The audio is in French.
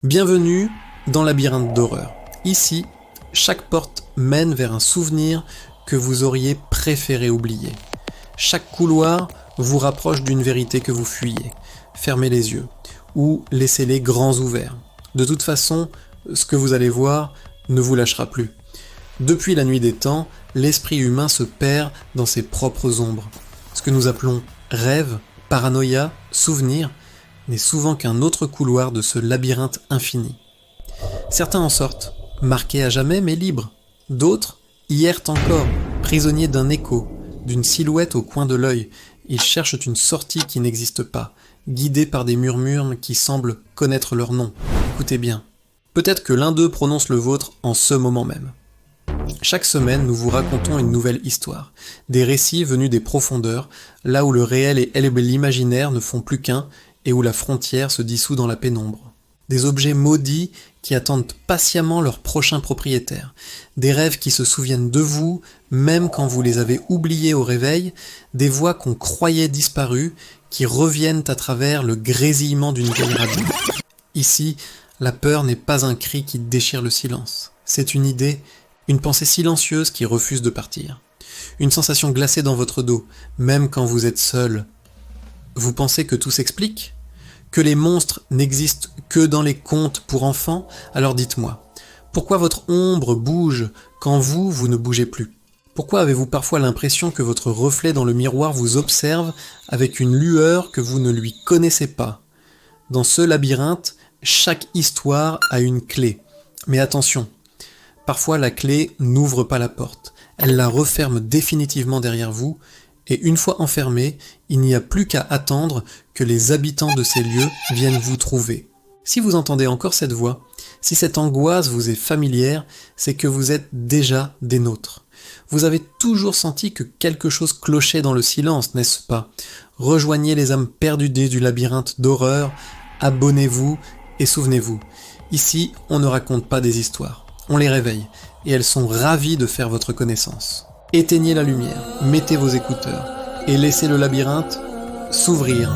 Bienvenue dans Labyrinthe d'horreur. Ici, chaque porte mène vers un souvenir que vous auriez préféré oublier. Chaque couloir vous rapproche d'une vérité que vous fuyez. Fermez les yeux ou laissez-les grands ouverts. De toute façon, ce que vous allez voir ne vous lâchera plus. Depuis la nuit des temps, l'esprit humain se perd dans ses propres ombres. Ce que nous appelons rêve, paranoïa, souvenir, n'est souvent qu'un autre couloir de ce labyrinthe infini. Certains en sortent, marqués à jamais mais libres. D'autres y errent encore, prisonniers d'un écho, d'une silhouette au coin de l'œil. Ils cherchent une sortie qui n'existe pas, guidés par des murmures qui semblent connaître leur nom. Écoutez bien. Peut-être que l'un d'eux prononce le vôtre en ce moment même. Chaque semaine, nous vous racontons une nouvelle histoire. Des récits venus des profondeurs, là où le réel et l'imaginaire ne font plus qu'un, et où la frontière se dissout dans la pénombre. Des objets maudits qui attendent patiemment leur prochain propriétaire. Des rêves qui se souviennent de vous, même quand vous les avez oubliés au réveil. Des voix qu'on croyait disparues, qui reviennent à travers le grésillement d'une vieille radio. Ici, la peur n'est pas un cri qui déchire le silence. C'est une idée, une pensée silencieuse qui refuse de partir. Une sensation glacée dans votre dos, même quand vous êtes seul. Vous pensez que tout s'explique ? Que les monstres n'existent que dans les contes pour enfants ? Alors dites-moi, pourquoi votre ombre bouge quand vous ne bougez plus ? Pourquoi avez-vous parfois l'impression que votre reflet dans le miroir vous observe avec une lueur que vous ne lui connaissez pas ? Dans ce labyrinthe, chaque histoire a une clé. Mais attention, parfois la clé n'ouvre pas la porte. Elle la referme définitivement derrière vous. Et une fois enfermé, il n'y a plus qu'à attendre que les habitants de ces lieux viennent vous trouver. Si vous entendez encore cette voix, si cette angoisse vous est familière, c'est que vous êtes déjà des nôtres. Vous avez toujours senti que quelque chose clochait dans le silence, n'est-ce pas ? Rejoignez les âmes perdues du labyrinthe d'horreur, abonnez-vous et souvenez-vous. Ici, on ne raconte pas des histoires, on les réveille, et elles sont ravies de faire votre connaissance. Éteignez la lumière, mettez vos écouteurs et laissez le labyrinthe s'ouvrir.